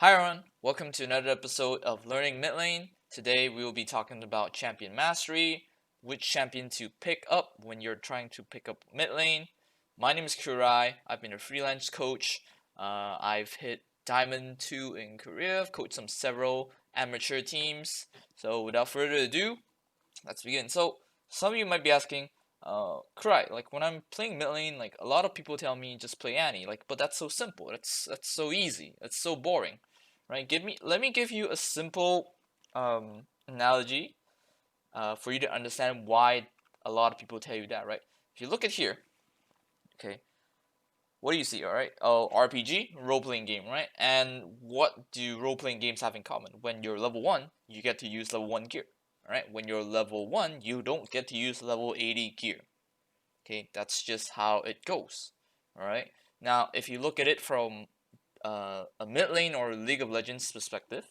Hi everyone, welcome to another episode of Learning Midlane. Today we will be talking about champion mastery, which champion to pick up when you're trying to pick up mid lane. My name is Kurai. I've been a freelance coach. I've hit Diamond 2 in Korea. I've coached several amateur teams. So without further ado, let's begin. So some of you might be asking, Kurai, like when I'm playing mid lane, like a lot of people tell me just play Annie, like but that's so simple. That's so easy. That's so boring, right? Let me give you a simple analogy for you to understand why a lot of people tell you that, right? If you look at here, okay, what do you see? All right, oh, RPG, role playing game, right? And what do role playing games have in common? When you're level 1, you get to use level 1 gear. All right, when you're level 1, you don't get to use level 80 gear. Okay, that's just how it goes. All right. Now, if you look at it from a mid lane or League of Legends perspective,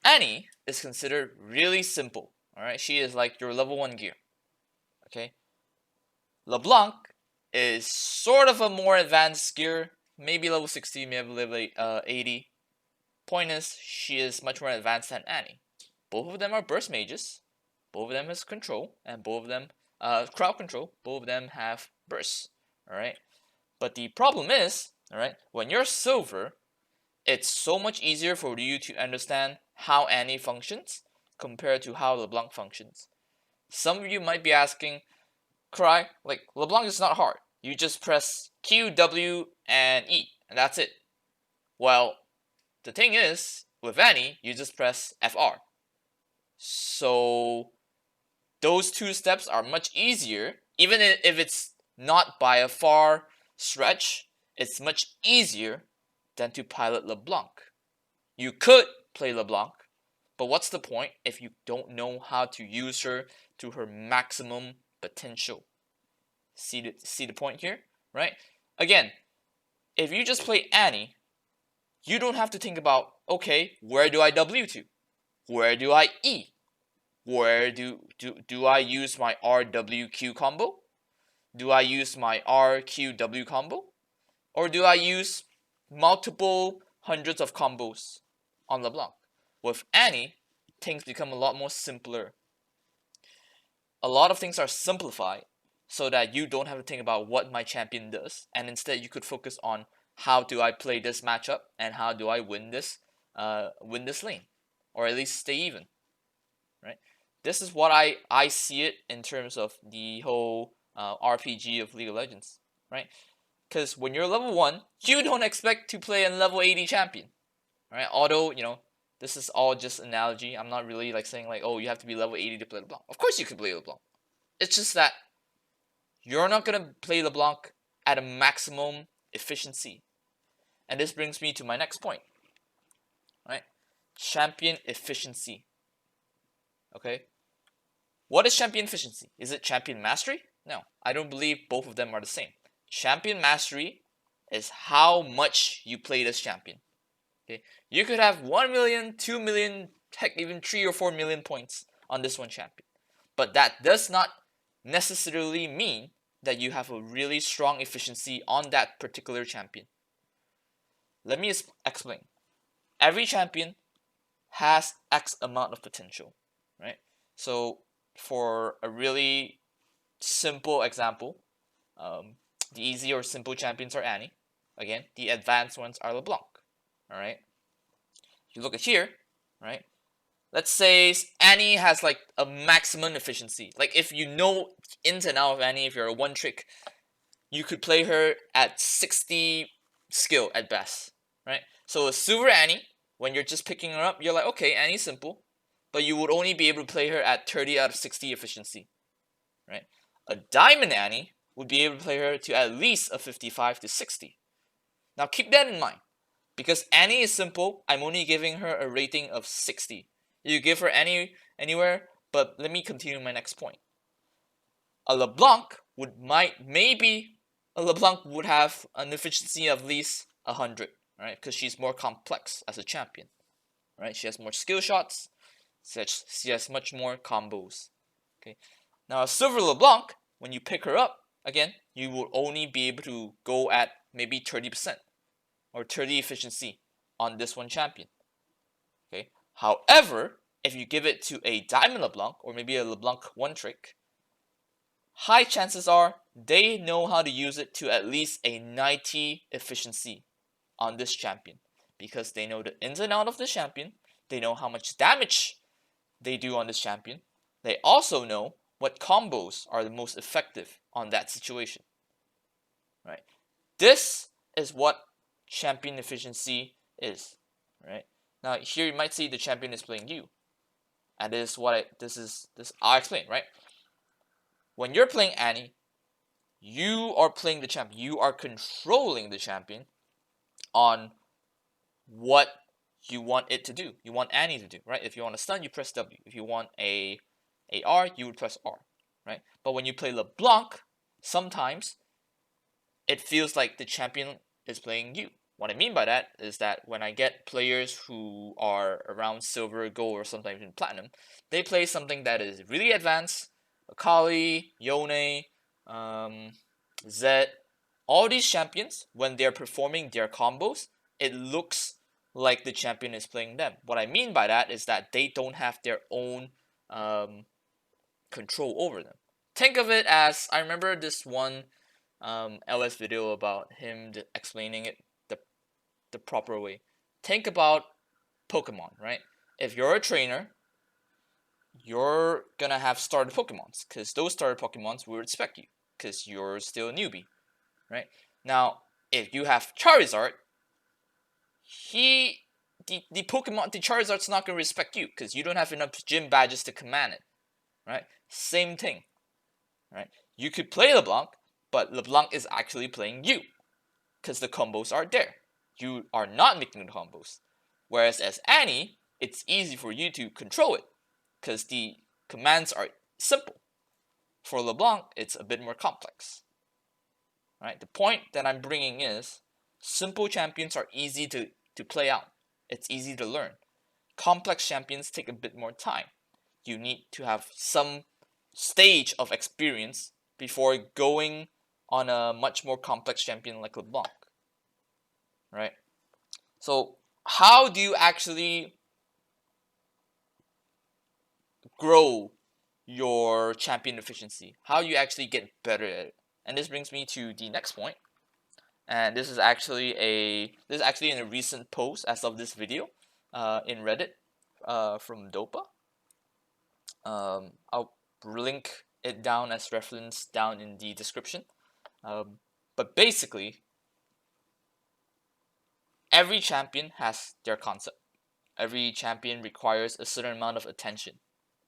Annie is considered really simple. All right, she is like your level 1 gear. Okay, LeBlanc is sort of a more advanced gear, maybe level 60, maybe level 80. Point is, she is much more advanced than Annie. Both of them are burst mages. Both of them has control, and both of them crowd control. Both of them have bursts. All right, but the problem is, all right, when you're silver, it's so much easier for you to understand how Annie functions compared to how LeBlanc functions. Some of you might be asking, Cry, like LeBlanc is not hard. You just press Q, W, and E, and that's it. Well, the thing is, with Annie, you just press FR. So those two steps are much easier, even if it's not by a far stretch, it's much easier than to pilot LeBlanc. You could play LeBlanc, but what's the point if you don't know how to use her to her maximum potential? See the point here, right? Again, if you just play Annie, you don't have to think about, okay, where do I W to? Where do I E? Where do I use my RWQ combo? Do I use my RQW combo? Or do I use multiple hundreds of combos on LeBlanc? With Annie, things become a lot more simpler. A lot of things are simplified so that you don't have to think about what my champion does, and instead you could focus on how do I play this matchup and how do I win this lane, or at least stay even, right? This is what I see it in terms of the whole RPG of League of Legends, right? Because when you're level 1, you don't expect to play a level 80 champion, right? Although, this is all just analogy. I'm not really like saying like, oh, you have to be level 80 to play LeBlanc. Of course you can play LeBlanc. It's just that you're not going to play LeBlanc at a maximum efficiency. And this brings me to my next point, right? Champion efficiency. Okay? What is champion efficiency? Is it champion mastery? No, I don't believe both of them are the same. Champion mastery is how much you play this champion. Okay? You could have 1 million, 2 million, heck, even 3 or 4 million points on this one champion. But that does not necessarily mean that you have a really strong efficiency on that particular champion. Let me explain. Every champion has X amount of potential, right? So for a really simple example, the easy or simple champions are Annie. Again, the advanced ones are LeBlanc. All right. You look at here, right? Let's say Annie has like a maximum efficiency. Like if you know ins and out of Annie, if you're a one trick, you could play her at 60 skill at best, right? So a silver Annie, when you're just picking her up, you're like, okay, Annie's simple, but you would only be able to play her at 30 out of 60 efficiency, right? A diamond Annie would be able to play her to at least a 55 to 60. Now keep that in mind, because Annie is simple, I'm only giving her a rating of 60. You give her anywhere, but let me continue my next point. A LeBlanc maybe a LeBlanc would have an efficiency of at least 100, right? Because she's more complex as a champion, right? She has more skill shots, she has much more combos. Okay. Now a silver LeBlanc, when you pick her up, again, you will only be able to go at maybe 30%. or 30 efficiency on this one champion. Okay. However, if you give it to a Diamond LeBlanc or maybe a LeBlanc one trick, high chances are they know how to use it to at least a 90 efficiency on this champion, because they know the ins and out of the champion, they know how much damage they do on this champion, they also know what combos are the most effective on that situation. Right? This is what champion efficiency is. Right? Now here you might see the champion is playing you. And this is what I'll explain, right? When you're playing Annie, you are playing the champion. You are controlling the champion on what you want it to do. You want Annie to do, right? If you want a stun, you press W. If you want a R, you would press R, right? But when you play LeBlanc, sometimes it feels like the champion is playing you. What I mean by that is that when I get players who are around silver, gold, or sometimes even platinum, they play something that is really advanced. Akali, Yone, Zed, all these champions, when they're performing their combos, it looks like the champion is playing them. What I mean by that is that they don't have their own control over them. Think of it as, I remember this one LS video about him explaining it the proper way. Think about Pokemon, right? If you're a trainer, you're gonna have starter Pokemons, because those starter Pokemons will respect you, because you're still a newbie, right? Now, if you have Charizard, the Pokemon, the Charizard's not gonna respect you, because you don't have enough gym badges to command it, right? Same thing, right? You could play LeBlanc, but LeBlanc is actually playing you, because the combos are there. You are not making the combos. Whereas as Annie, it's easy for you to control it, because the commands are simple. For LeBlanc, it's a bit more complex. Right? The point that I'm bringing is, simple champions are easy to play out. It's easy to learn. Complex champions take a bit more time. You need to have some stage of experience before going on a much more complex champion like LeBlanc. Right? So how do you actually grow your champion efficiency? How do you actually get better at it? And this brings me to the next point. And this is actually in a recent post as of this video in Reddit from Dopa. I'll link it down as reference down in the description. But basically, every champion has their concept. Every champion requires a certain amount of attention,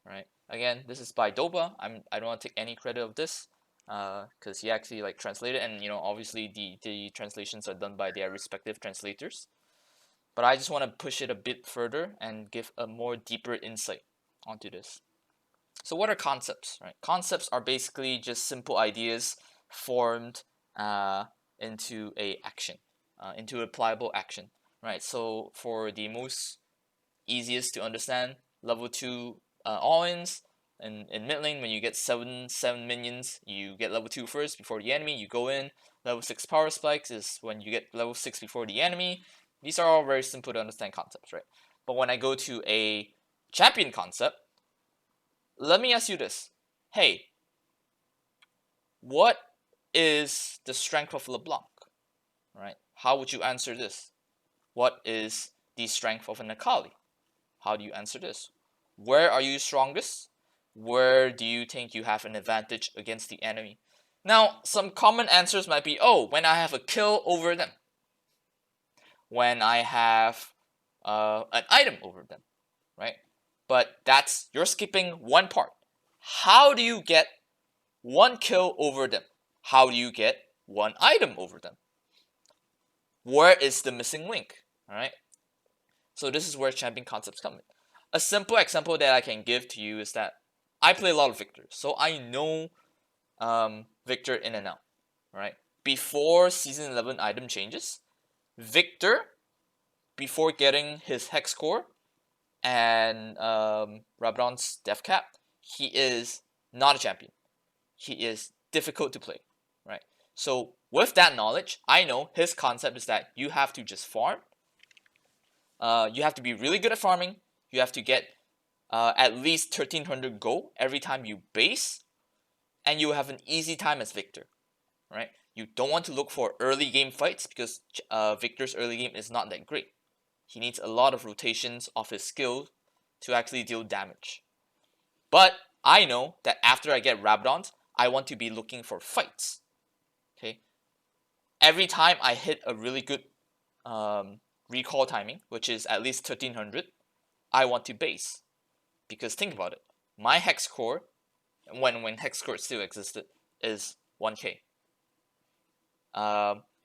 right? Again, this is by Dopa. I don't want to take any credit of this, because he actually translated, and obviously the translations are done by their respective translators. But I just want to push it a bit further and give a more deeper insight onto this. So what are concepts, right? Concepts are basically just simple ideas formed into a action, into a pliable action, right? So for the most easiest to understand, level 2 all-ins, in mid lane, when you get 7 minions, you get level 2 first before the enemy, you go in. Level 6 power spikes is when you get level 6 before the enemy. These are all very simple to understand concepts, right? But when I go to a champion concept, let me ask you this. Hey, what is the strength of LeBlanc? Right? How would you answer this? What is the strength of an Akali? How do you answer this? Where are you strongest? Where do you think you have an advantage against the enemy? Now, some common answers might be, oh, when I have a kill over them. When I have an item over them, right? But you're skipping one part. How do you get one kill over them? How do you get one item over them? Where is the missing link? All right. So this is where champion concepts come in. A simple example that I can give to you is that I play a lot of Victor, so I know Victor in and out. Right. Before season 11 item changes, Victor, before getting his hex core and Rabadon's death cap, he is not a champion. He is difficult to play, right? So with that knowledge, I know his concept is that you have to just farm. You have to be really good at farming. You have to get at least 1300 gold every time you base, and you have an easy time as Victor, right? You don't want to look for early game fights because Victor's early game is not that great. He needs a lot of rotations of his skill to actually deal damage. But I know that after I get Rabadons, I want to be looking for fights. Okay. Every time I hit a really good recall timing, which is at least 1300, I want to base. Because think about it, my hex core, when hex core still existed, is 1k.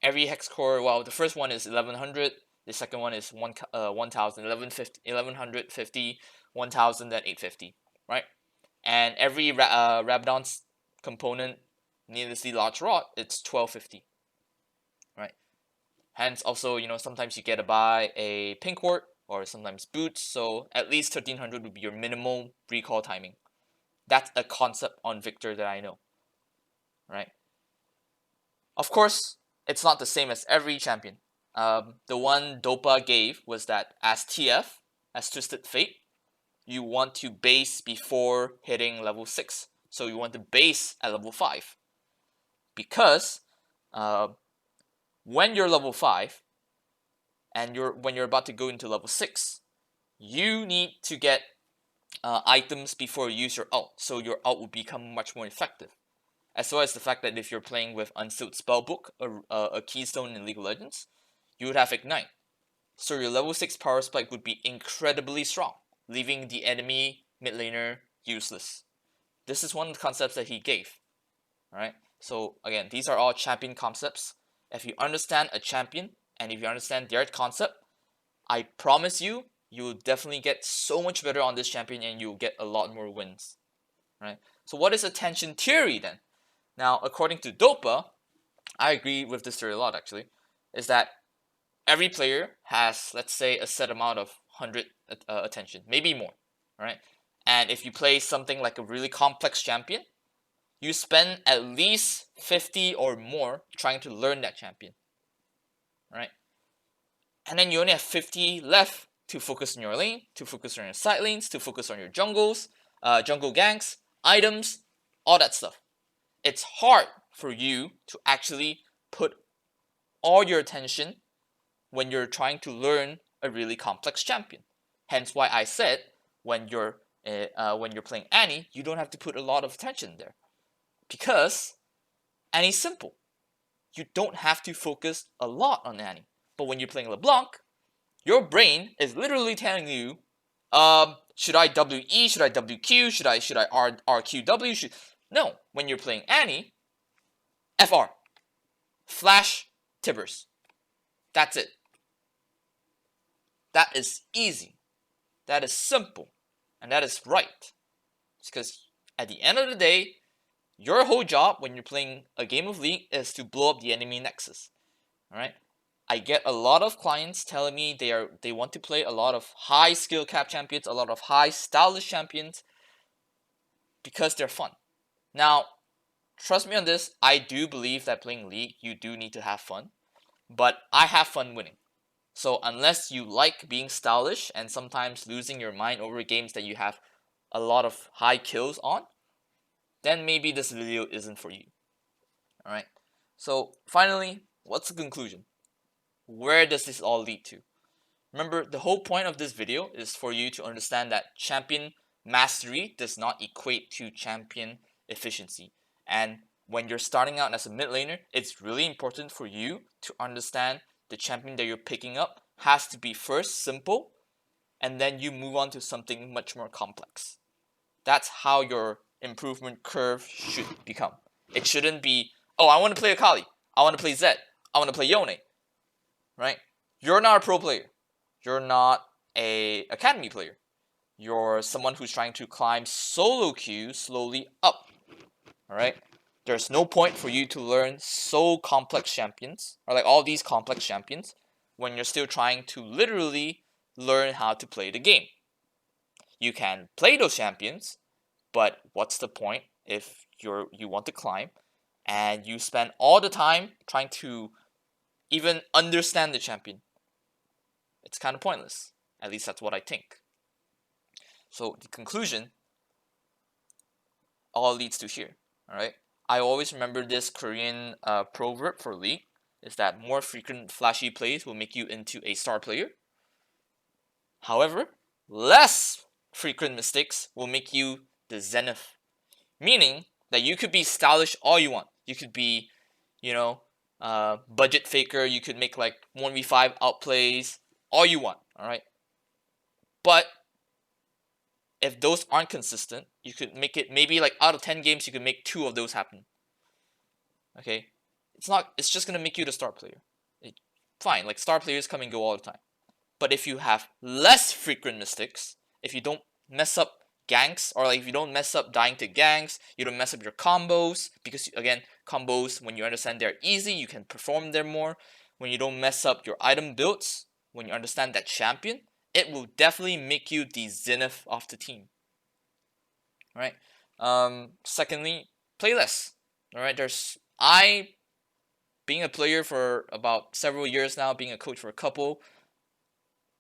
Every hex core, well, the first one is 1100, the second one is 1000, 1150, 1000, then 850, right? And every Rabadon's component needlessly large rod, it's 1250, right? Hence, also, sometimes you get to buy a pink wart or sometimes boots, so at least 1300 would be your minimal recall timing. That's a concept on Victor that I know, right? Of course, it's not the same as every champion. The one Dopa gave was that as TF, as Twisted Fate, you want to base before hitting level 6. So you want to base at level 5. Because when you're level 5, and when you're about to go into level 6, you need to get items before you use your ult, so your ult will become much more effective. As well as the fact that if you're playing with Unsealed Spellbook, a keystone in League of Legends, you would have Ignite. So your level 6 power spike would be incredibly strong, leaving the enemy mid laner useless. This is one of the concepts that he gave. Alright, so again, these are all champion concepts. If you understand a champion, and if you understand their concept, I promise you, you will definitely get so much better on this champion and you'll get a lot more wins. Right? So what is attention theory then? Now, according to Dopa, I agree with this theory a lot actually, is that every player has, let's say, a set amount of 100 attention, maybe more, right? And if you play something like a really complex champion, you spend at least 50 or more trying to learn that champion, right? And then you only have 50 left to focus on your lane, to focus on your side lanes, to focus on your jungles, jungle ganks, items, all that stuff. It's hard for you to actually put all your attention when you're trying to learn a really complex champion. Hence why I said when you're playing Annie, you don't have to put a lot of attention there, because Annie's simple. You don't have to focus a lot on Annie. But when you're playing LeBlanc, your brain is literally telling you, should I WE? Should I WQ? Should I RQW? No, when you're playing Annie, FR, Flash, Tibbers. That's it. That is easy. That is simple. And that is right. It's because at the end of the day, your whole job when you're playing a game of League is to blow up the enemy nexus. Alright? I get a lot of clients telling me they want to play a lot of high skill cap champions, a lot of high stylish champions, because they're fun. Now, trust me on this, I do believe that playing League, you do need to have fun. But I have fun winning. So unless you like being stylish and sometimes losing your mind over games that you have a lot of high kills on, then maybe this video isn't for you. Alright, so finally, what's the conclusion? Where does this all lead to? Remember, the whole point of this video is for you to understand that champion mastery does not equate to champion efficiency. And when you're starting out as a mid laner, it's really important for you to understand the champion that you're picking up has to be first simple, and then you move on to something much more complex. That's how your improvement curve should become. It shouldn't be, oh, I want to play Akali, I want to play Zed, I want to play Yone, right? You're not a pro player. You're not a academy player. You're someone who's trying to climb solo queue slowly up, alright? There's no point for you to learn so complex champions, or like all these complex champions, when you're still trying to literally learn how to play the game. You can play those champions, but what's the point if you want to climb and you spend all the time trying to even understand the champion, it's kind of pointless. At least that's what I think. So the conclusion all leads to here. All right. I always remember this Korean proverb for League is that more frequent flashy plays will make you into a star player. However, less frequent mistakes will make you the zenith. Meaning that you could be stylish all you want. You could be, budget faker. You could make like 1v5 outplays, all you want. All right. But if those aren't consistent, you could make it maybe like out of 10 games, you could make 2 of those happen. Okay. It's just going to make you the star player. Fine. Like star players come and go all the time. But if you have less frequent mistakes, if you don't mess up ganks, or like if you don't mess up dying to ganks, you don't mess up your combos, because again, combos, when you understand they're easy, you can perform them more. When you don't mess up your item builds, when you understand that champion, it will definitely make you the zenith of the team. All right. Secondly, play less. All right. Being a player for about several years now, being a coach for a couple,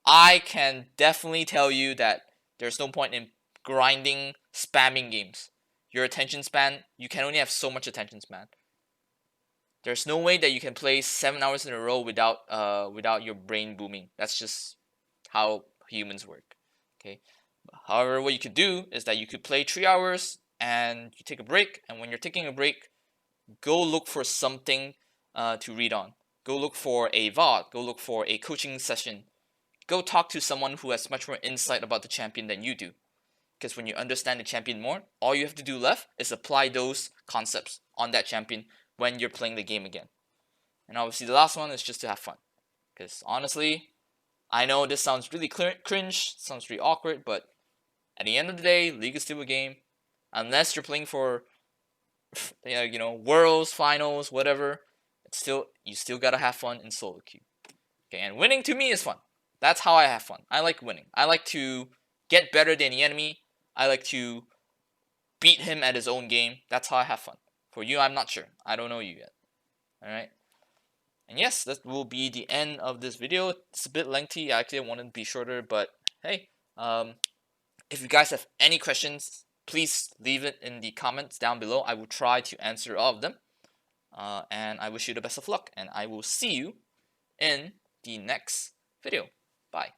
I can definitely tell you that there's no point in grinding, spamming games. Your attention span, you can only have so much attention span. There's no way that you can play 7 hours in a row without your brain booming. That's just how humans work. Okay. However, what you could do is that you could play 3 hours and you take a break. And when you're taking a break, go look for something to read on. Go look for a VOD. Go look for a coaching session. Go talk to someone who has much more insight about the champion than you do. Because when you understand the champion more, all you have to do left is apply those concepts on that champion when you're playing the game again. And obviously the last one is just to have fun. Because honestly, I know this sounds really cringe, sounds really awkward, but at the end of the day, League is still a game. Unless you're playing for Worlds, Finals, whatever, you still gotta have fun in solo queue. Okay, and winning to me is fun. That's how I have fun. I like winning. I like to get better than the enemy. I like to beat him at his own game. That's how I have fun. For you, I'm not sure. I don't know you yet. Alright? And yes, that will be the end of this video. It's a bit lengthy. I actually wanted to be shorter, but hey, if you guys have any questions, please leave it in the comments down below. I will try to answer all of them. And I wish you the best of luck, and I will see you in the next video. Bye.